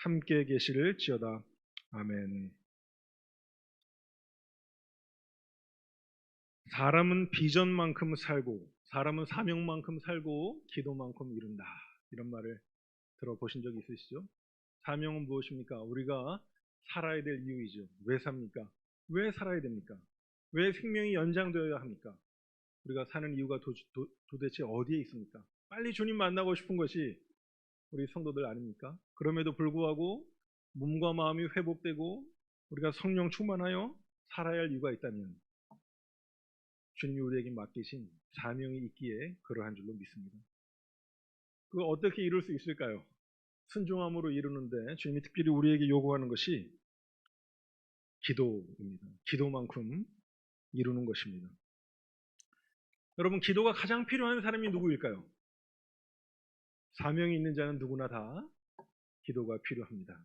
함께 계시를지어다. 아멘. 사람은 비전만큼 살고 사람은 사명만큼 살고 기도만큼 이룬다. 이런 말을 들어보신 적 있으시죠? 사명은 무엇입니까? 우리가 살아야 될 이유이죠. 왜 삽니까? 왜 살아야 됩니까? 왜 생명이 연장되어야 합니까? 우리가 사는 이유가 도대체 어디에 있습니까? 빨리 주님 만나고 싶은 것이 우리 성도들 아닙니까? 그럼에도 불구하고 몸과 마음이 회복되고 우리가 성령 충만하여 살아야 할 이유가 있다면 주님이 우리에게 맡기신 사명이 있기에 그러한 줄로 믿습니다. 그걸 어떻게 이룰 수 있을까요? 순종함으로 이루는데 주님이 특별히 우리에게 요구하는 것이 기도입니다. 기도만큼 이루는 것입니다. 여러분, 기도가 가장 필요한 사람이 누구일까요? 사명이 있는 자는 누구나 다 기도가 필요합니다.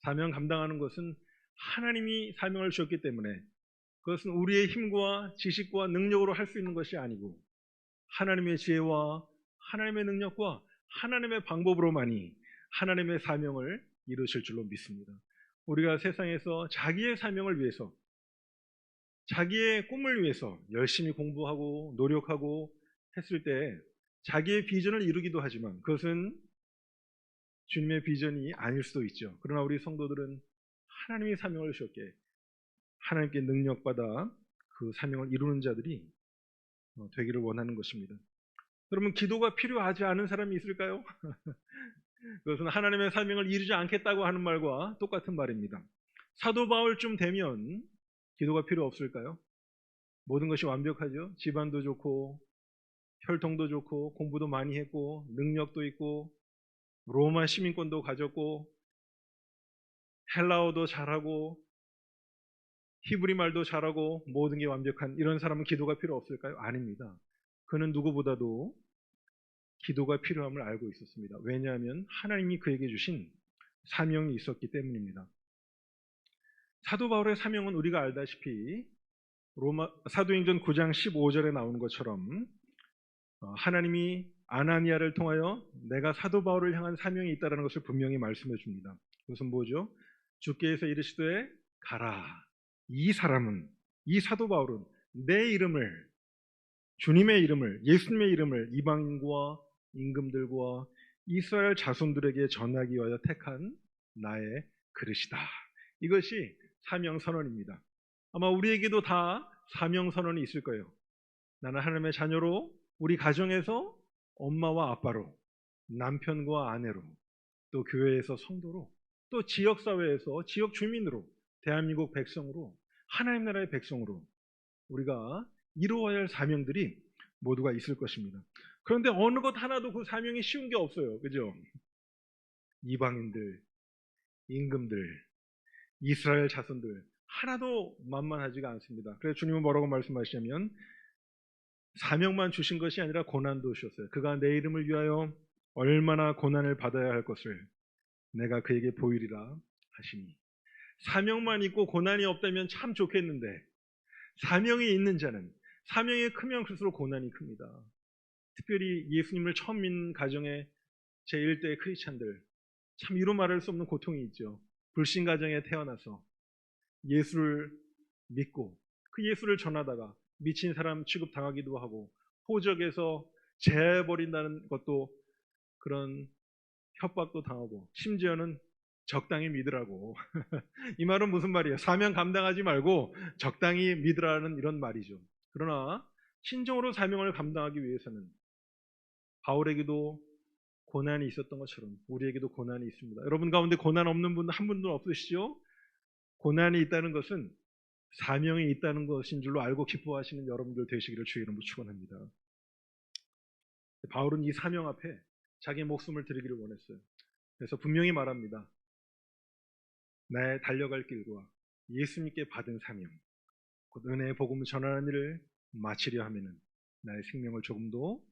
사명 감당하는 것은 하나님이 사명을 주셨기 때문에 그것은 우리의 힘과 지식과 능력으로 할 수 있는 것이 아니고 하나님의 지혜와 하나님의 능력과 하나님의 방법으로만이 하나님의 사명을 이루실 줄로 믿습니다. 우리가 세상에서 자기의 사명을 위해서 자기의 꿈을 위해서 열심히 공부하고 노력하고 했을 때 자기의 비전을 이루기도 하지만 그것은 주님의 비전이 아닐 수도 있죠. 그러나 우리 성도들은 하나님의 사명을 주셨기에 하나님께 능력받아 그 사명을 이루는 자들이 되기를 원하는 것입니다. 여러분, 기도가 필요하지 않은 사람이 있을까요? 그것은 하나님의 사명을 이루지 않겠다고 하는 말과 똑같은 말입니다. 사도 바울쯤 되면 기도가 필요 없을까요? 모든 것이 완벽하죠. 집안도 좋고 혈통도 좋고 공부도 많이 했고 능력도 있고 로마 시민권도 가졌고 헬라어도 잘하고 히브리 말도 잘하고 모든 게 완벽한 이런 사람은 기도가 필요 없을까요? 아닙니다. 그는 누구보다도 기도가 필요함을 알고 있었습니다. 왜냐하면 하나님이 그에게 주신 사명이 있었기 때문입니다. 사도 바울의 사명은 우리가 알다시피 사도행전 9장 15절에 나오는 것처럼 하나님이 아나니아를 통하여 내가 사도 바울을 향한 사명이 있다는 것을 분명히 말씀해 줍니다. 그것은 뭐죠? 주께서 이르시되 가라. 이 사람은, 이 사도 바울은 내 이름을, 주님의 이름을, 예수님의 이름을 이방인과 임금들과 이스라엘 자손들에게 전하기 위하여 택한 나의 그릇이다. 이것이 사명선언입니다. 아마 우리에게도 다 사명선언이 있을 거예요. 나는 하나님의 자녀로, 우리 가정에서 엄마와 아빠로, 남편과 아내로, 또 교회에서 성도로, 또 지역사회에서 지역 주민으로, 대한민국 백성으로, 하나님 나라의 백성으로 우리가 이루어야 할 사명들이 모두가 있을 것입니다. 그런데 어느 것 하나도 그 사명이 쉬운 게 없어요. 그죠? 이방인들, 임금들, 이스라엘 자손들 하나도 만만하지가 않습니다. 그래서 주님은 뭐라고 말씀하시냐면 사명만 주신 것이 아니라 고난도 주셨어요. 그가 내 이름을 위하여 얼마나 고난을 받아야 할 것을 내가 그에게 보이리라 하시니. 사명만 있고 고난이 없다면 참 좋겠는데 사명이 있는 자는 사명이 크면 클수록 고난이 큽니다. 특별히 예수님을 처음 믿는 가정의 제1대 크리스찬들 참 이루 말할 수 없는 고통이 있죠. 불신 가정에 태어나서 예수를 믿고 그 예수를 전하다가 미친 사람 취급당하기도 하고 호적에서 재버린다는 것도 그런 협박도 당하고 심지어는 적당히 믿으라고 이 말은 무슨 말이에요? 사명 감당하지 말고 적당히 믿으라는 이런 말이죠. 그러나 신정으로 사명을 감당하기 위해서는 바울에게도 고난이 있었던 것처럼 우리에게도 고난이 있습니다. 여러분 가운데 고난 없는 분 한 분도 없으시죠? 고난이 있다는 것은 사명이 있다는 것인 줄로 알고 기뻐하시는 여러분들 되시기를 주의 이름으로 축원합니다. 바울은 이 사명 앞에 자기 목숨을 드리기를 원했어요. 그래서 분명히 말합니다. 나의 달려갈 길과 예수님께 받은 사명, 곧 은혜의 복음을 전하는 일을 마치려 하면은 나의 생명을 조금도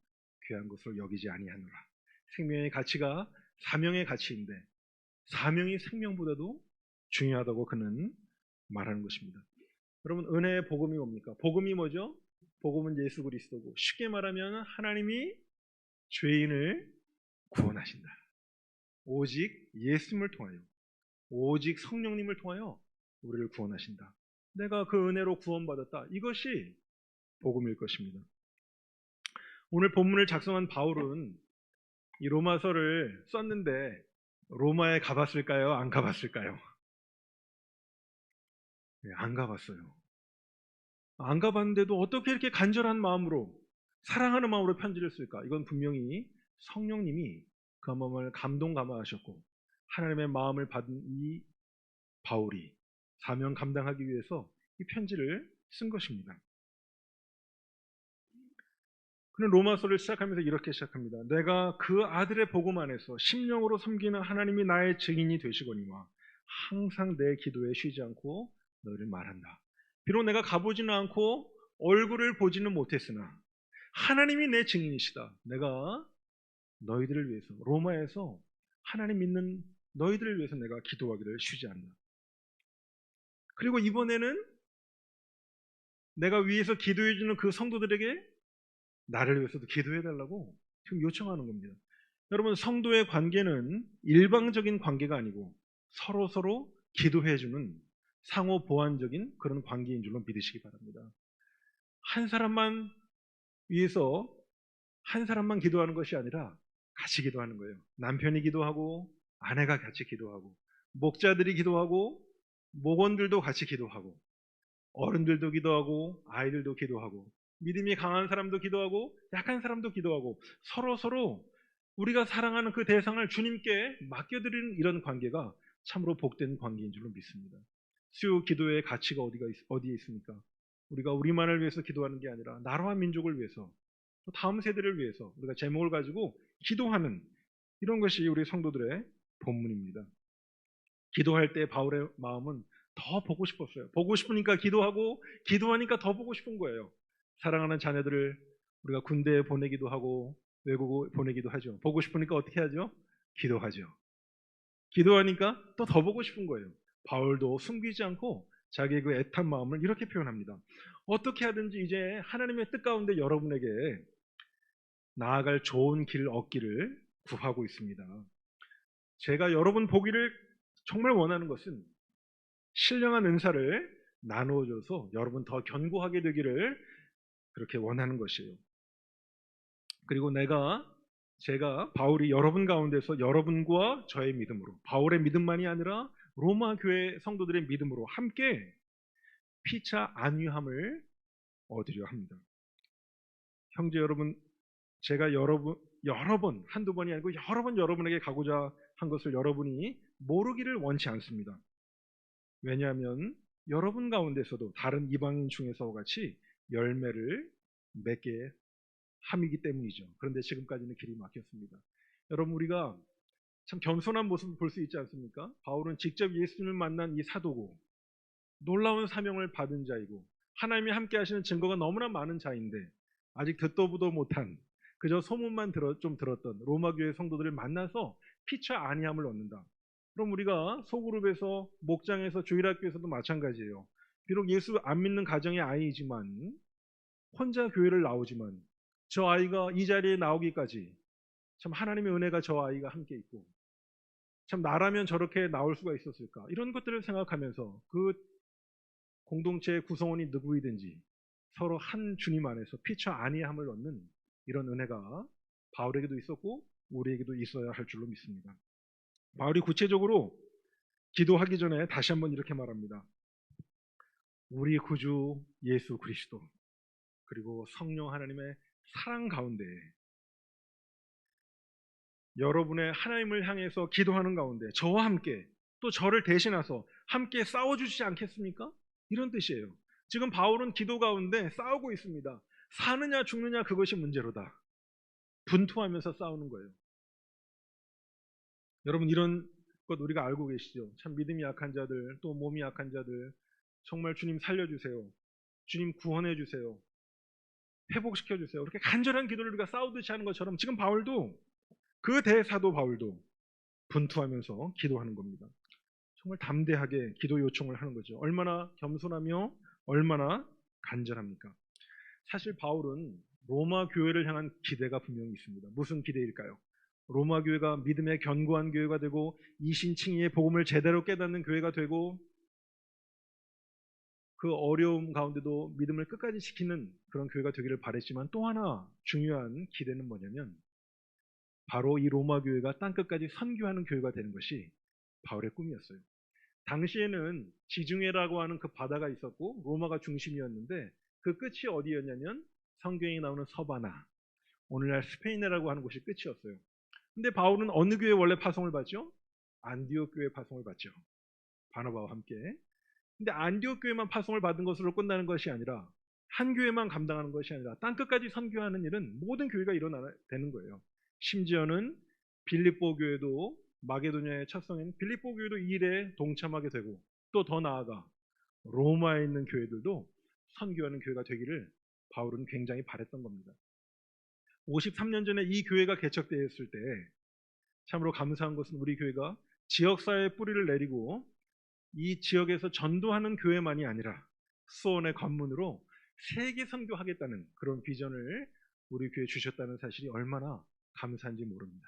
귀한 것으로 여기지 아니하노라. 생명의 가치가 사명의 가치인데 사명이 생명보다도 중요하다고 그는 말하는 것입니다. 여러분 은혜의 복음이 뭡니까? 복음이 뭐죠? 복음은 예수 그리스도고 쉽게 말하면 하나님이 죄인을 구원하신다. 오직 예수님을 통하여 오직 성령님을 통하여 우리를 구원하신다. 내가 그 은혜로 구원받았다. 이것이 복음일 것입니다. 오늘 본문을 작성한 바울은 이 로마서를 썼는데 로마에 가봤을까요? 안 가봤을까요? 네, 안 가봤어요. 안 가봤는데도 어떻게 이렇게 간절한 마음으로, 사랑하는 마음으로 편지를 쓸까? 이건 분명히 성령님이 그 마음을 감동감화하셨고 하나님의 마음을 받은 이 바울이 사명 감당하기 위해서 이 편지를 쓴 것입니다. 그는 로마서를 시작하면서 이렇게 시작합니다. 내가 그 아들의 복음 안에서 심령으로 섬기는 하나님이 나의 증인이 되시거니와 항상 내 기도에 쉬지 않고 너희를 말한다. 비록 내가 가보지는 않고 얼굴을 보지는 못했으나 하나님이 내 증인이시다. 내가 너희들을 위해서, 로마에서 하나님 믿는 너희들을 위해서 내가 기도하기를 쉬지 않는다. 그리고 이번에는 내가 위에서 기도해주는 그 성도들에게 나를 위해서도 기도해달라고 지금 요청하는 겁니다. 여러분, 성도의 관계는 일방적인 관계가 아니고 서로 기도해주는 상호 보완적인 그런 관계인 줄로 믿으시기 바랍니다. 한 사람만 위해서 한 사람만 기도하는 것이 아니라 같이 기도하는 거예요. 남편이 기도하고 아내가 같이 기도하고 목자들이 기도하고 목원들도 같이 기도하고 어른들도 기도하고 아이들도 기도하고 믿음이 강한 사람도 기도하고 약한 사람도 기도하고 서로 우리가 사랑하는 그 대상을 주님께 맡겨드리는 이런 관계가 참으로 복된 관계인 줄로 믿습니다. 수요 기도의 가치가 어디에 있습니까? 우리가 우리만을 위해서 기도하는 게 아니라 나라와 민족을 위해서 또 다음 세대를 위해서 우리가 제목을 가지고 기도하는 이런 것이 우리 성도들의 본문입니다. 기도할 때 바울의 마음은 더 보고 싶었어요. 보고 싶으니까 기도하고 기도하니까 더 보고 싶은 거예요. 사랑하는 자녀들을 우리가 군대에 보내기도 하고 외국에 보내기도 하죠. 보고 싶으니까 어떻게 하죠? 기도하죠. 기도하니까 또 더 보고 싶은 거예요. 바울도 숨기지 않고 자기의 그 애탄 마음을 이렇게 표현합니다. 어떻게 하든지 이제 하나님의 뜻 가운데 여러분에게 나아갈 좋은 길을 얻기를 구하고 있습니다. 제가 여러분 보기를 정말 원하는 것은 신령한 은사를 나누어줘서 여러분 더 견고하게 되기를 그렇게 원하는 것이에요. 그리고 제가 바울이 여러분 가운데서 여러분과 저의 믿음으로, 바울의 믿음만이 아니라 로마 교회 성도들의 믿음으로 함께 피차 안위함을 얻으려 합니다. 형제 여러분, 제가 여러 번, 한두 번이 아니고 여러 번 여러분에게 가고자 한 것을 여러분이 모르기를 원치 않습니다. 왜냐하면 여러분 가운데서도 다른 이방인 중에서와 같이 열매를 맺게 함이기 때문이죠. 그런데 지금까지는 길이 막혔습니다. 여러분, 우리가 참 겸손한 모습을 볼 수 있지 않습니까? 바울은 직접 예수님을 만난 이 사도고 놀라운 사명을 받은 자이고 하나님이 함께 하시는 증거가 너무나 많은 자인데 아직 듣도 보도 못한 그저 소문만 좀 들었던 로마 교회 성도들을 만나서 피차 안위함을 얻는다. 그럼 우리가 소그룹에서 목장에서 주일학교에서도 마찬가지예요. 비록 예수 안 믿는 가정의 아이이지만 혼자 교회를 나오지만 저 아이가 이 자리에 나오기까지 참 하나님의 은혜가 저 아이가 함께 있고 참 나라면 저렇게 나올 수가 있었을까, 이런 것들을 생각하면서 그 공동체의 구성원이 누구이든지 서로 한 주님 안에서 피차 안위함을 얻는 이런 은혜가 바울에게도 있었고 우리에게도 있어야 할 줄로 믿습니다. 바울이 구체적으로 기도하기 전에 다시 한번 이렇게 말합니다. 우리 구주 예수 그리스도 그리고 성령 하나님의 사랑 가운데 여러분의 하나님을 향해서 기도하는 가운데 저와 함께 또 저를 대신해서 함께 싸워주시지 않겠습니까? 이런 뜻이에요. 지금 바울은 기도 가운데 싸우고 있습니다. 사느냐 죽느냐 그것이 문제로다. 분투하면서 싸우는 거예요. 여러분, 이런 것 우리가 알고 계시죠? 참 믿음이 약한 자들, 또 몸이 약한 자들, 정말 주님 살려주세요. 주님 구원해주세요. 회복시켜주세요. 이렇게 간절한 기도를 우리가 싸우듯이 하는 것처럼 지금 바울도, 그 대사도 바울도 분투하면서 기도하는 겁니다. 정말 담대하게 기도 요청을 하는 거죠. 얼마나 겸손하며 얼마나 간절합니까? 사실 바울은 로마 교회를 향한 기대가 분명히 있습니다. 무슨 기대일까요? 로마 교회가 믿음의 견고한 교회가 되고 이신칭의의 복음을 제대로 깨닫는 교회가 되고 그 어려움 가운데도 믿음을 끝까지 지키는 그런 교회가 되기를 바랬지만 또 하나 중요한 기대는 뭐냐면 바로 이 로마 교회가 땅끝까지 선교하는 교회가 되는 것이 바울의 꿈이었어요. 당시에는 지중해라고 하는 그 바다가 있었고 로마가 중심이었는데 그 끝이 어디였냐면 성경에 나오는 서바나, 오늘날 스페인이라고 하는 곳이 끝이었어요. 근데 바울은 어느 교회에 원래 파송을 받죠? 안디옥 교회 파송을 받죠. 바나바와 함께. 근데 안디옥 교회만 파송을 받은 것으로 끝나는 것이 아니라 한 교회만 감당하는 것이 아니라 땅끝까지 선교하는 일은 모든 교회가 일어나야 되는 거예요. 심지어는 빌립보 교회도 마게도냐의 첫 성인 빌립보 교회도 이 일에 동참하게 되고 또 더 나아가 로마에 있는 교회들도 선교하는 교회가 되기를 바울은 굉장히 바랬던 겁니다. 53년 전에 이 교회가 개척되었을 때 참으로 감사한 것은 우리 교회가 지역사회에 뿌리를 내리고 이 지역에서 전도하는 교회만이 아니라 수원의 관문으로 세계 선교하겠다는 그런 비전을 우리 교회에 주셨다는 사실이 얼마나 감사한지 모릅니다.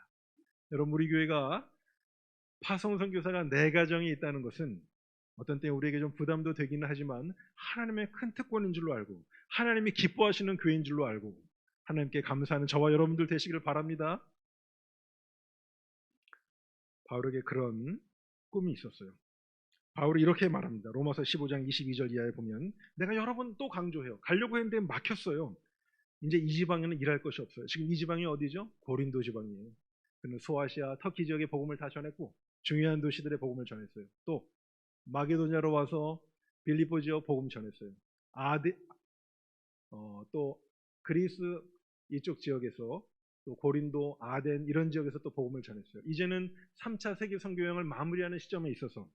여러분, 우리 교회가 파송 선교사가 4가정이 있다는 것은 어떤 때 우리에게 좀 부담도 되기는 하지만 하나님의 큰 특권인 줄로 알고 하나님이 기뻐하시는 교회인 줄로 알고 하나님께 감사하는 저와 여러분들 되시기를 바랍니다. 바울에게 그런 꿈이 있었어요. 바울이 이렇게 말합니다. 로마서 15장 22절 이하에 보면 내가 여러 번 또 강조해요. 가려고 했는데 막혔어요. 이제 이 지방에는 일할 것이 없어요. 지금 이 지방이 어디죠? 고린도 지방이에요. 그는 소아시아, 터키 지역의 복음을 다 전했고 중요한 도시들의 복음을 전했어요. 또 마게도냐로 와서 빌립보 지역 복음 전했어요. 또 그리스 이쪽 지역에서 또 고린도, 아덴 이런 지역에서 또 복음을 전했어요. 이제는 3차 세계 선교 여행을 마무리하는 시점에 있어서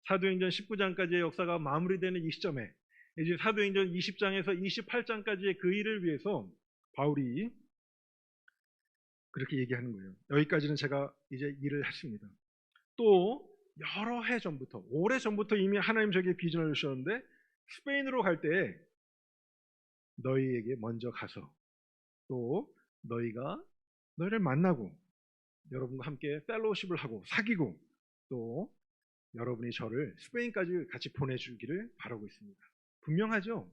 사도행전 19장까지의 역사가 마무리되는 이 시점에 이제 사도행전 20장에서 28장까지의 그 일을 위해서 바울이 그렇게 얘기하는 거예요. 여기까지는 제가 이제 일을 했습니다. 또 여러 해 전부터, 오래 전부터 이미 하나님 저에게 비전을 주셨는데 스페인으로 갈 때 너희에게 먼저 가서 또 너희를 만나고 여러분과 함께 펠로우십을 하고 사귀고 또 여러분이 저를 스페인까지 같이 보내주기를 바라고 있습니다. 분명하죠?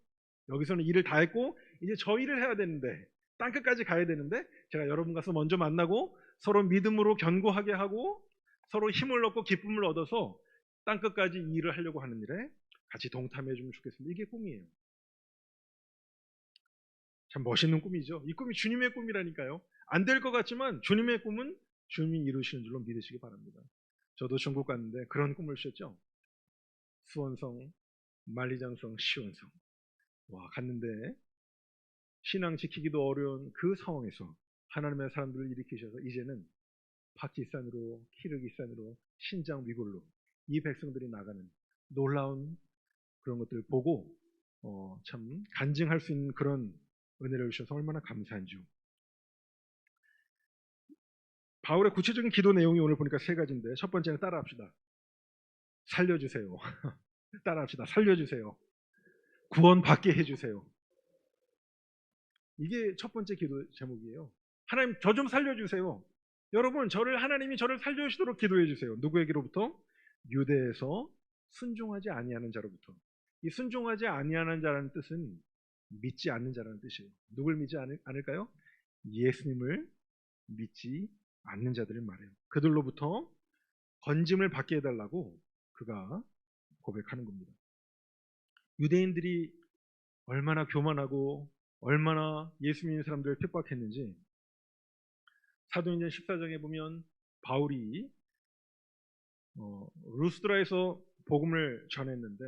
여기서는 일을 다 했고 이제 저 일을 해야 되는데 땅끝까지 가야 되는데 제가 여러분 가서 먼저 만나고 서로 믿음으로 견고하게 하고 서로 힘을 얻고 기쁨을 얻어서 땅끝까지 이 일을 하려고 하는 일에 같이 동참해 주면 좋겠습니다. 이게 꿈이에요. 참 멋있는 꿈이죠. 이 꿈이 주님의 꿈이라니까요. 안 될 것 같지만 주님의 꿈은 주님이 이루시는 줄로 믿으시기 바랍니다. 저도 중국 갔는데 그런 꿈을 주셨죠. 수원성, 만리장성, 시원성. 와, 갔는데 신앙 지키기도 어려운 그 상황에서 하나님의 사람들을 일으키셔서 이제는 파키스탄으로, 키르기스탄으로, 신장, 위골로 이 백성들이 나가는 놀라운 그런 것들을 보고 참 간증할 수 있는 그런 은혜를 주셔서 얼마나 감사한지요. 바울의 구체적인 기도 내용이 오늘 보니까 3가지인데 첫 번째는 따라합시다. 살려주세요. 따라합시다. 살려주세요. 구원받게 해주세요. 이게 첫 번째 기도 제목이에요. 하나님 저 좀 살려주세요. 여러분 하나님이 저를 살려주시도록 기도해 주세요. 누구에게로부터? 유대에서 순종하지 아니하는 자로부터. 이 순종하지 아니하는 자라는 뜻은 믿지 않는 자라는 뜻이에요. 누굴 믿지 않을까요? 예수님을 믿지 않는 자들을 말해요. 그들로부터 건짐을 받게 해달라고 그가 고백하는 겁니다. 유대인들이 얼마나 교만하고 얼마나 예수 믿는 사람들을 핍박했는지 사도행전 14장에 보면 바울이 루스드라에서 복음을 전했는데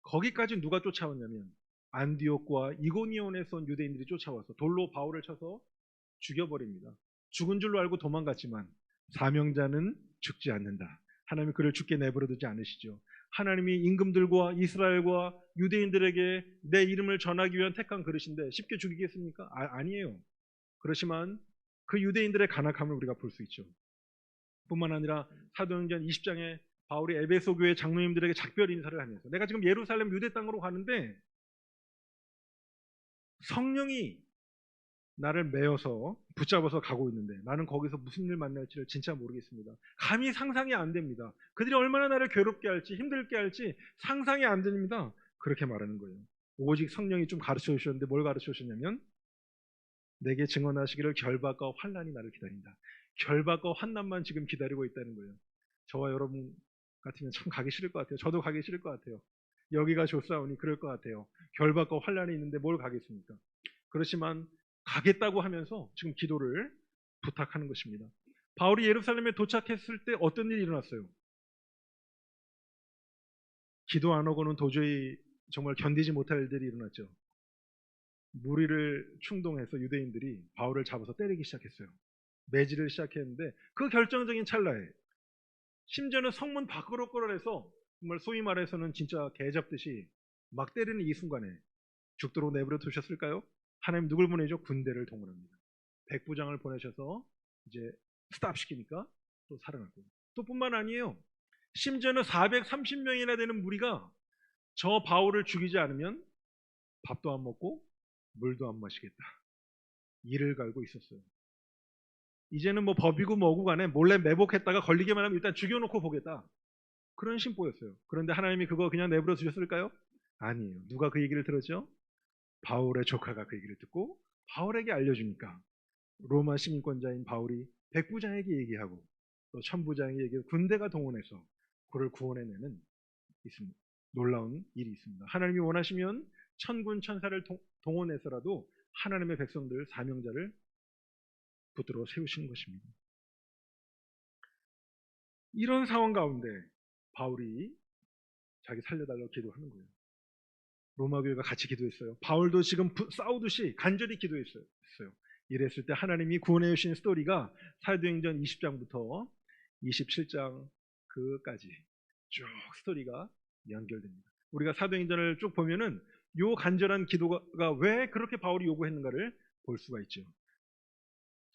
거기까지 누가 쫓아왔냐면 안디옥과 이고니온에서 온 유대인들이 쫓아와서 돌로 바울을 쳐서 죽여버립니다. 죽은 줄로 알고 도망갔지만 사명자는 죽지 않는다. 하나님이 그를 죽게 내버려 두지 않으시죠. 하나님이 임금들과 이스라엘과 유대인들에게 내 이름을 전하기 위한 택한 그릇인데 쉽게 죽이겠습니까? 아니에요. 그렇지만 그 유대인들의 간악함을 우리가 볼 수 있죠. 뿐만 아니라 사도행전 20장에 바울이 에베소 교회 장로님들에게 작별 인사를 하면서 내가 지금 예루살렘 유대 땅으로 가는데 성령이 나를 메어서 붙잡아서 가고 있는데 나는 거기서 무슨 일 만날지를 진짜 모르겠습니다. 감히 상상이 안 됩니다. 그들이 얼마나 나를 괴롭게 할지 힘들게 할지 상상이 안 됩니다. 그렇게 말하는 거예요. 오직 성령이 좀 가르쳐 주셨는데 뭘 가르쳐 주셨냐면 내게 증언하시기를 결박과 환난이 나를 기다린다. 결박과 환난만 지금 기다리고 있다는 거예요. 저와 여러분 같으면 참 가기 싫을 것 같아요. 저도 가기 싫을 것 같아요. 여기가 좋사오니 그럴 것 같아요. 결박과 환난이 있는데 뭘 가겠습니까? 그렇지만 가겠다고 하면서 지금 기도를 부탁하는 것입니다. 바울이 예루살렘에 도착했을 때 어떤 일이 일어났어요? 기도 안 하고는 도저히 정말 견디지 못할 일들이 일어났죠. 무리를 충동해서 유대인들이 바울을 잡아서 때리기 시작했어요. 매질을 시작했는데 그 결정적인 찰나에 심지어는 성문 밖으로 끌어내서 정말 소위 말해서는 진짜 개 잡듯이 막 때리는 이 순간에 죽도록 내버려 두셨을까요? 하나님 누굴 보내죠? 군대를 동원합니다. 백부장을 보내셔서 이제 스탑 시키니까 또 살아났고 또 뿐만 아니에요. 심지어는 430명이나 되는 무리가 저 바울을 죽이지 않으면 밥도 안 먹고 물도 안 마시겠다. 이를 갈고 있었어요. 이제는 뭐 법이고 뭐고 간에 몰래 매복했다가 걸리기만 하면 일단 죽여놓고 보겠다. 그런 심보였어요. 그런데 하나님이 그거 그냥 내버려 두셨을까요? 아니에요. 누가 그 얘기를 들었죠? 바울의 조카가 그 얘기를 듣고 바울에게 알려주니까 로마 시민권자인 바울이 백부장에게 얘기하고 또 천부장에게 얘기하고 군대가 동원해서 그를 구원해내는 있습니다. 놀라운 일이 있습니다. 하나님이 원하시면 천군 천사를 동원해서라도 하나님의 백성들 사명자를 붙들어 세우시는 것입니다. 이런 상황 가운데 바울이 자기 살려달라고 기도하는 거예요. 로마 교회가 같이 기도했어요. 바울도 지금 싸우듯이 간절히 기도했어요. 이랬을 때 하나님이 구원해 주신 스토리가 사도행전 20장부터 27장 그까지 쭉 스토리가 연결됩니다. 우리가 사도행전을 쭉 보면은 요 간절한 기도가 왜 그렇게 바울이 요구했는가를 볼 수가 있죠.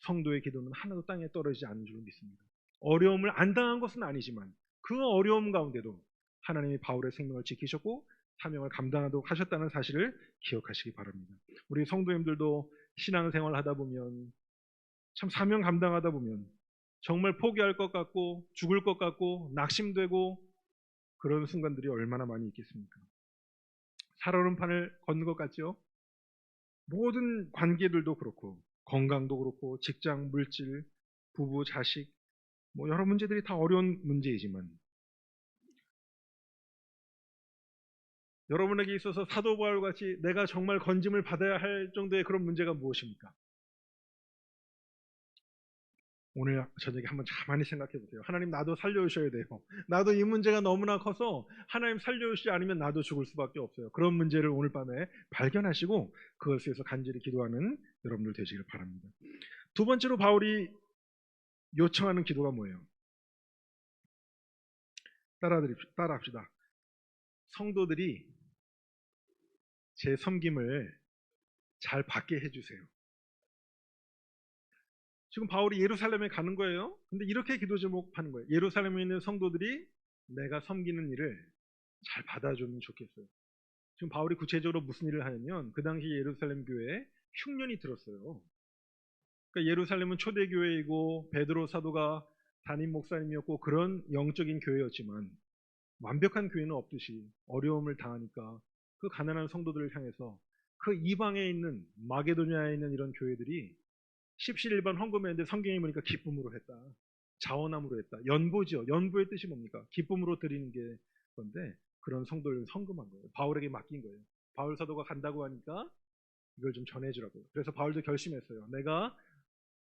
성도의 기도는 하나도 땅에 떨어지지 않는 줄 믿습니다. 어려움을 안 당한 것은 아니지만 그 어려움 가운데도 하나님이 바울의 생명을 지키셨고 사명을 감당하도록 하셨다는 사실을 기억하시기 바랍니다. 우리 성도님들도 신앙생활 하다 보면 참 사명 감당하다 보면 정말 포기할 것 같고 죽을 것 같고 낙심되고 그런 순간들이 얼마나 많이 있겠습니까? 살얼음판을 걷는 것 같죠? 모든 관계들도 그렇고 건강도 그렇고 직장, 물질, 부부, 자식 뭐 여러 문제들이 다 어려운 문제이지만 여러분에게 있어서 사도 바울과 같이 내가 정말 건짐을 받아야 할 정도의 그런 문제가 무엇입니까? 오늘 저녁에 한번 가만히 생각해 보세요. 하나님 나도 살려주셔야 돼요. 나도 이 문제가 너무나 커서 하나님 살려주시지 않으면 나도 죽을 수밖에 없어요. 그런 문제를 오늘 밤에 발견하시고 그것을 위해서 간절히 기도하는 여러분들 되시길 바랍니다. 두 번째로 바울이 요청하는 기도가 뭐예요? 따라합시다. 성도들이 제 섬김을 잘 받게 해주세요. 지금 바울이 예루살렘에 가는 거예요. 근데 이렇게 기도 제목하는 거예요. 예루살렘에 있는 성도들이 내가 섬기는 일을 잘 받아주면 좋겠어요. 지금 바울이 구체적으로 무슨 일을 하냐면 그 당시 예루살렘 교회에 흉년이 들었어요. 그러니까 예루살렘은 초대교회이고 베드로 사도가 담임 목사님이었고 그런 영적인 교회였지만 완벽한 교회는 없듯이 어려움을 당하니까 그 가난한 성도들을 향해서 그 이방에 있는 마게도냐에 있는 이런 교회들이 십시일반 헌금했는데 성경에 보니까 기쁨으로 했다. 자원함으로 했다. 연보죠. 연보의 뜻이 뭡니까? 기쁨으로 드리는 게 건데 그런 성도를 헌금한 거예요. 바울에게 맡긴 거예요. 바울 사도가 간다고 하니까 이걸 좀 전해주라고요. 그래서 바울도 결심했어요. 내가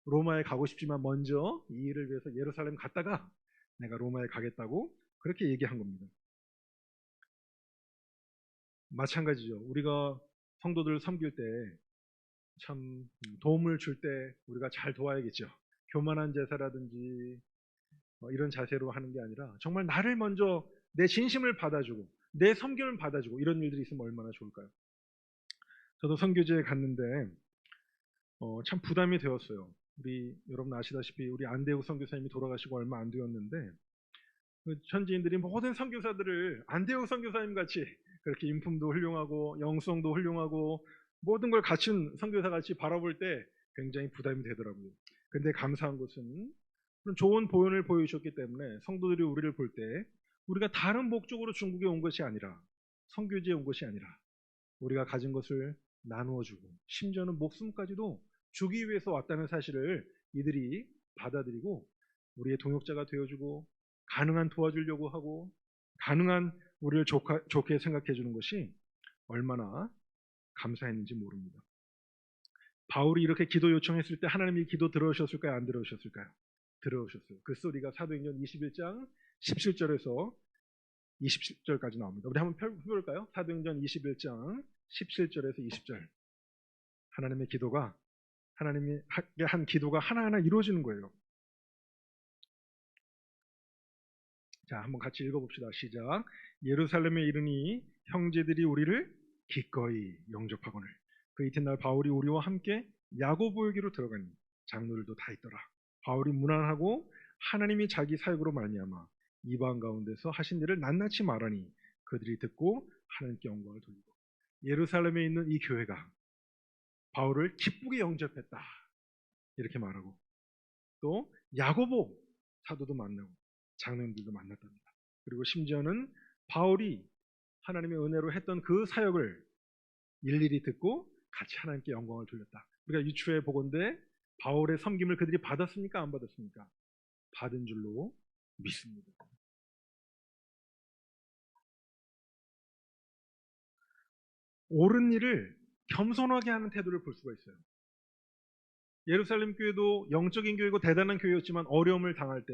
로마에 가고 싶지만 먼저 이 일을 위해서 예루살렘 갔다가 내가 로마에 가겠다고 그렇게 얘기한 겁니다. 마찬가지죠. 우리가 성도들을 섬길 때 참 도움을 줄 때 우리가 잘 도와야겠죠. 교만한 제사라든지 이런 자세로 하는 게 아니라 정말 나를 먼저 내 진심을 받아주고 내 섬김을 받아주고 이런 일들이 있으면 얼마나 좋을까요? 저도 선교지에 갔는데 참 부담이 되었어요. 우리 여러분 아시다시피 우리 안대우 선교사님이 돌아가시고 얼마 안 되었는데 그 현지인들이 모든 선교사들을 안대우 선교사님 같이 그렇게 인품도 훌륭하고 영성도 훌륭하고 모든 걸 갖춘 선교사 같이 바라볼 때 굉장히 부담이 되더라고요. 근데 감사한 것은 그런 좋은 보연을 보여주셨기 때문에 성도들이 우리를 볼 때 우리가 다른 목적으로 중국에 온 것이 아니라 선교지에 온 것이 아니라 우리가 가진 것을 나누어 주고 심지어는 목숨까지도 주기 위해서 왔다는 사실을 이들이 받아들이고 우리의 동역자가 되어주고 가능한 도와주려고 하고 가능한 우리를 좋게 생각해 주는 것이 얼마나 감사했는지 모릅니다. 바울이 이렇게 기도 요청했을 때 하나님이 기도 들어오셨을까요? 안 들어오셨을까요? 들어오셨어요. 그 소리가 사도행전 21장 17절에서 20절까지 나옵니다. 우리 한번 펴볼까요? 사도행전 21장 17절에서 20절. 하나님의 기도가 하나님이 한 기도가 하나하나 이루어지는 거예요. 자, 한번 같이 읽어봅시다. 시작. 예루살렘에 이르니 형제들이 우리를 기꺼이 영접하거늘 그 이튿날 바울이 우리와 함께 야고보에게로 들어가니 장로들도 다 있더라. 바울이 무난하고 하나님이 자기 사역으로 말미암아 이방 가운데서 하신 일을 낱낱이 말하니 그들이 듣고 하나님께 영광을 돌리고 예루살렘에 있는 이 교회가 바울을 기쁘게 영접했다 이렇게 말하고 또 야고보 사도도 만나고 장로님들도 만났답니다. 그리고 심지어는 바울이 하나님의 은혜로 했던 그 사역을 일일이 듣고 같이 하나님께 영광을 돌렸다. 우리가 유추해 보건대 바울의 섬김을 그들이 받았습니까? 안 받았습니까? 받은 줄로 믿습니다. 옳은 일을 겸손하게 하는 태도를 볼 수가 있어요. 예루살렘 교회도 영적인 교회고 대단한 교회였지만 어려움을 당할 때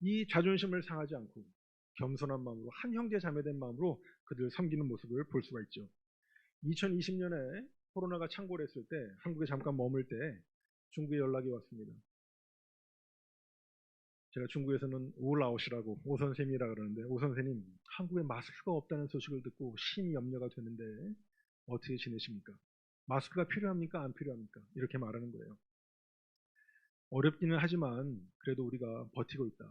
이 자존심을 상하지 않고 겸손한 마음으로 한 형제 자매된 마음으로 그들을 섬기는 모습을 볼 수가 있죠. 2020년에 코로나가 창궐했을 때 한국에 잠깐 머물 때 중국에 연락이 왔습니다. 제가 중국에서는 우라오시라고 오 선생님이라 그러는데 오 선생님 한국에 마스크가 없다는 소식을 듣고 심히 염려가 되는데 어떻게 지내십니까? 마스크가 필요합니까? 안 필요합니까? 이렇게 말하는 거예요. 어렵기는 하지만 그래도 우리가 버티고 있다.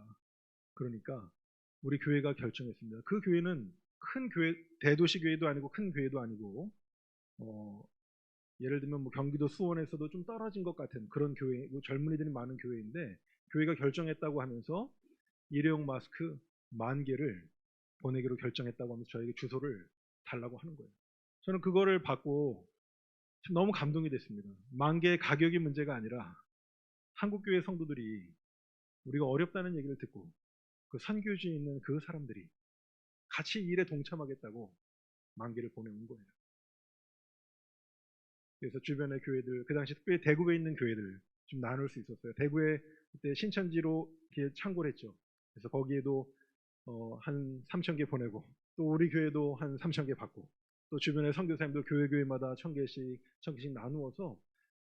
그러니까 우리 교회가 결정했습니다. 그 교회는 큰 교회, 대도시 교회도 아니고 큰 교회도 아니고 예를 들면 뭐 경기도 수원에서도 좀 떨어진 것 같은 그런 교회, 젊은이들이 많은 교회인데 교회가 결정했다고 하면서 일회용 마스크 10,000개를 보내기로 결정했다고 하면서 저에게 주소를 달라고 하는 거예요. 저는 그거를 받고 너무 감동이 됐습니다. 10,000개의 가격이 문제가 아니라 한국교회 성도들이 우리가 어렵다는 얘기를 듣고 그 선교지에 있는 그 사람들이 같이 일에 동참하겠다고 10,000개를 보내온 거예요. 그래서 주변의 교회들, 그 당시 특별히 대구에 있는 교회들 좀 나눌 수 있었어요. 대구에 그때 신천지로 이렇게 창고를 했죠. 그래서 거기에도 한 3,000개 보내고 또 우리 교회도 한 3,000개 받고 또 주변의 선교사님들 교회마다 1,000개씩 1,000개씩 나누어서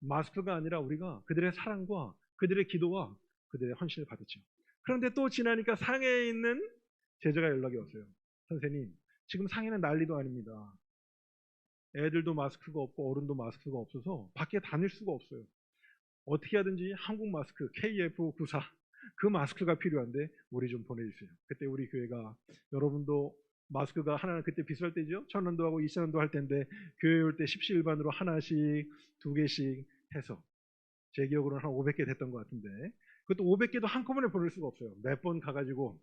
마스크가 아니라 우리가 그들의 사랑과 그들의 기도와 그들의 헌신을 받았죠. 그런데 또 지나니까 상해에 있는 제자가 연락이 왔어요. 선생님, 지금 상해는 난리도 아닙니다. 애들도 마스크가 없고 어른도 마스크가 없어서 밖에 다닐 수가 없어요. 어떻게 하든지 한국 마스크 KF94 그 마스크가 필요한데 우리 좀 보내주세요. 그때 우리 교회가 여러분도 마스크가 하나는 그때 비쌀 때죠. 1,000원도 하고 2,000원도 할 텐데 교회 올 때 십시일반으로 하나씩 2개씩 해서 제 기억으로는 한 500개 됐던 것 같은데 그것도 500개도 한꺼번에 보낼 수가 없어요. 몇 번 가가지고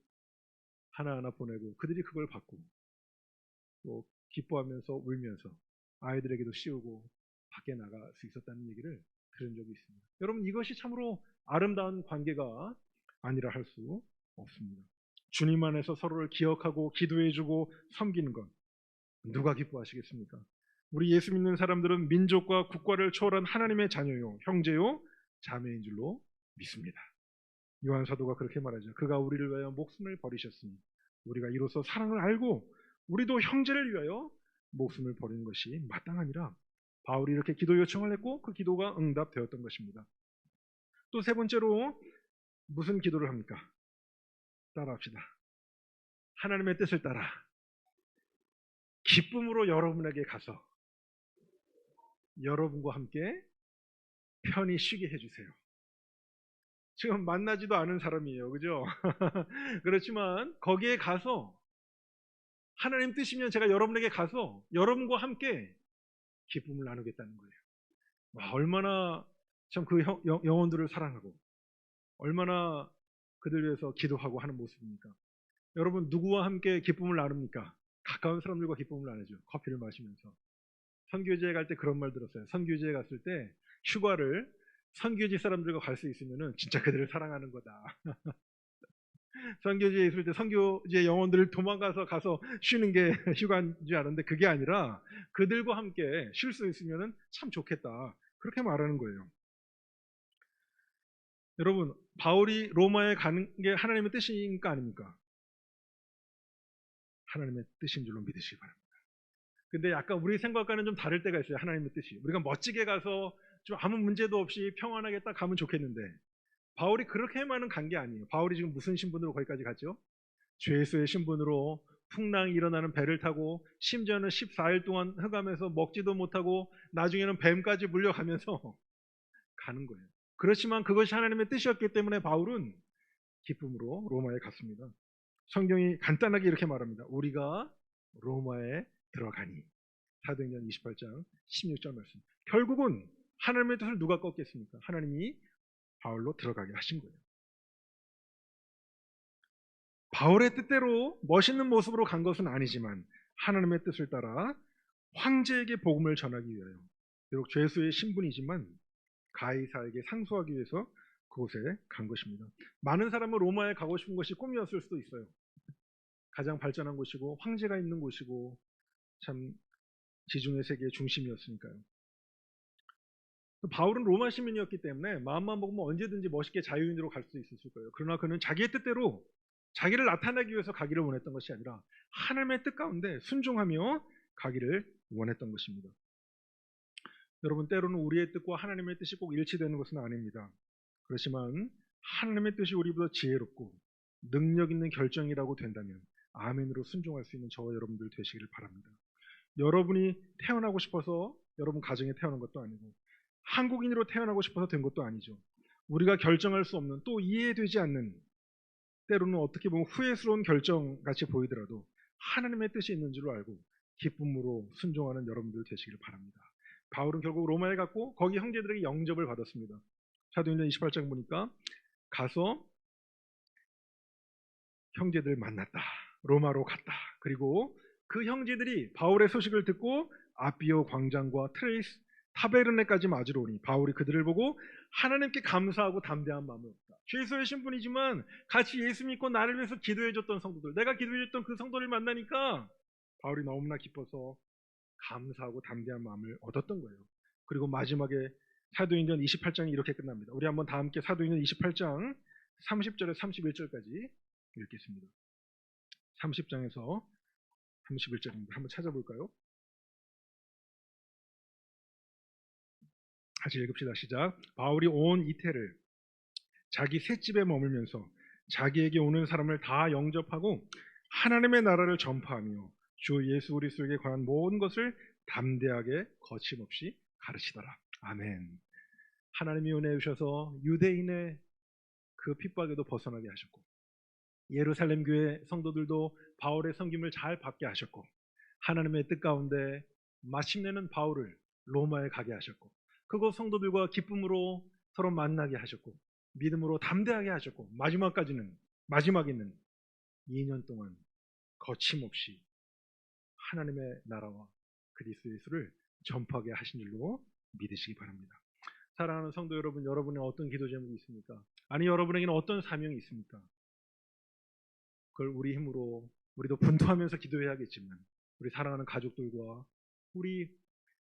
하나하나 보내고 그들이 그걸 받고 또 기뻐하면서 울면서 아이들에게도 씌우고 밖에 나갈 수 있었다는 얘기를 들은 적이 있습니다. 여러분 이것이 참으로 아름다운 관계가 아니라 할 수 없습니다. 주님 안에서 서로를 기억하고 기도해주고 섬기는 것 누가 기뻐하시겠습니까? 우리 예수 믿는 사람들은 민족과 국가를 초월한 하나님의 자녀요 형제요 자매인 줄로 믿습니다. 요한 사도가 그렇게 말하죠. 그가 우리를 위하여 목숨을 버리셨으니 우리가 이로써 사랑을 알고 우리도 형제를 위하여 목숨을 버리는 것이 마땅하니라. 바울이 이렇게 기도 요청을 했고 그 기도가 응답되었던 것입니다. 또 세 번째로 무슨 기도를 합니까? 따라합시다. 하나님의 뜻을 따라 기쁨으로 여러분에게 가서 여러분과 함께 편히 쉬게 해주세요. 지금 만나지도 않은 사람이에요. 그죠? 그렇지만 거기에 가서 하나님 뜻이면 제가 여러분에게 가서 여러분과 함께 기쁨을 나누겠다는 거예요. 와, 얼마나 참 그 영혼들을 사랑하고 얼마나 그들 위해서 기도하고 하는 모습입니까? 여러분 누구와 함께 기쁨을 나눕니까? 가까운 사람들과 기쁨을 나누죠. 커피를 마시면서. 선교지에 갈 때 그런 말 들었어요. 선교지에 갔을 때 휴가를 선교지 사람들과 갈 수 있으면은 진짜 그들을 사랑하는 거다. 선교지에 있을 때 선교지의 영혼들을 도망가서 가서 쉬는 게 휴가인 줄 알았는데 그게 아니라 그들과 함께 쉴 수 있으면은 참 좋겠다. 그렇게 말하는 거예요. 여러분, 바울이 로마에 가는 게 하나님의 뜻이니까 아닙니까? 하나님의 뜻인 줄로 믿으시기 바랍니다. 근데 약간 우리 생각과는 좀 다를 때가 있어요. 하나님의 뜻이. 우리가 멋지게 가서 좀 아무 문제도 없이 평안하게 딱 가면 좋겠는데 바울이 그렇게만은 간 게 아니에요. 바울이 지금 무슨 신분으로 거기까지 갔죠? 죄수의 신분으로 풍랑이 일어나는 배를 타고 심지어는 14일 동안 흑암에서 먹지도 못하고 나중에는 뱀까지 물려가면서 가는 거예요. 그렇지만 그것이 하나님의 뜻이었기 때문에 바울은 기쁨으로 로마에 갔습니다. 성경이 간단하게 이렇게 말합니다. 우리가 로마에 들어가니. 사도행전 28장 16절 말씀. 결국은 하나님의 뜻을 누가 꺾겠습니까? 하나님이 바울로 들어가게 하신 거예요. 바울의 뜻대로 멋있는 모습으로 간 것은 아니지만 하나님의 뜻을 따라 황제에게 복음을 전하기 위하여 비록 죄수의 신분이지만 가이사에게 상소하기 위해서 그곳에 간 것입니다. 많은 사람은 로마에 가고 싶은 것이 꿈이었을 수도 있어요. 가장 발전한 곳이고 황제가 있는 곳이고 참 지중해 세계의 중심이었으니까요. 바울은 로마 시민이었기 때문에 마음만 먹으면 언제든지 멋있게 자유인으로 갈 수 있었을 거예요. 그러나 그는 자기의 뜻대로 자기를 나타내기 위해서 가기를 원했던 것이 아니라 하나님의 뜻 가운데 순종하며 가기를 원했던 것입니다. 여러분, 때로는 우리의 뜻과 하나님의 뜻이 꼭 일치되는 것은 아닙니다. 그렇지만 하나님의 뜻이 우리보다 지혜롭고 능력 있는 결정이라고 된다면 아멘으로 순종할 수 있는 저와 여러분들 되시기를 바랍니다. 여러분이 태어나고 싶어서 여러분 가정에 태어난 것도 아니고 한국인으로 태어나고 싶어서 된 것도 아니죠. 우리가 결정할 수 없는 또 이해되지 않는 때로는 어떻게 보면 후회스러운 결정같이 보이더라도 하나님의 뜻이 있는 줄 알고 기쁨으로 순종하는 여러분들 되시기를 바랍니다. 바울은 결국 로마에 갔고 거기 형제들에게 영접을 받았습니다. 사도행전 28장 보니까 가서 형제들 만났다. 로마로 갔다. 그리고 그 형제들이 바울의 소식을 듣고 아비오 광장과 트레이스 타베르네까지 맞으러 오니 바울이 그들을 보고 하나님께 감사하고 담대한 마음을 얻었다. 죄수의 신분이지만 같이 예수 믿고 나를 위해서 기도해줬던 성도들, 내가 기도해줬던 그 성도를 만나니까 바울이 너무나 기뻐서 감사하고 담대한 마음을 얻었던 거예요. 그리고 마지막에 사도행전 28장이 이렇게 끝납니다. 우리 한번 다 함께 사도행전 28장 30절에 31절까지 읽겠습니다. 30장에서 31절입니다. 한번 찾아볼까요? 같이 읽읍시다. 시작. 바울이 온 이태를 자기 셋집에 머물면서 자기에게 오는 사람을 다 영접하고 하나님의 나라를 전파하며 주 예수 그리스도에게 관한 모든 것을 담대하게 거침없이 가르치더라. 아멘. 하나님이 은혜해 주셔서 유대인의 그 핍박에도 벗어나게 하셨고 예루살렘 교회 성도들도 바울의 섬김을 잘 받게 하셨고 하나님의 뜻 가운데 마침내는 바울을 로마에 가게 하셨고 그곳 성도들과 기쁨으로 서로 만나게 하셨고 믿음으로 담대하게 하셨고 마지막에는 2년 동안 거침없이 하나님의 나라와 그리스도 예수를 전파하게 하신 줄로 믿으시기 바랍니다. 사랑하는 성도 여러분, 여러분의 어떤 기도 제목이 있습니까? 아니 여러분에게는 어떤 사명이 있습니까? 그걸 우리 힘으로 우리도 분투하면서 기도해야겠지만 우리 사랑하는 가족들과 우리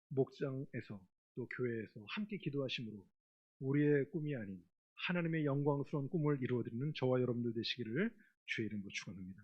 목장에서 또 교회에서 함께 기도하심으로 우리의 꿈이 아닌 하나님의 영광스러운 꿈을 이루어드리는 저와 여러분들 되시기를 주의 이름으로 축원합니다.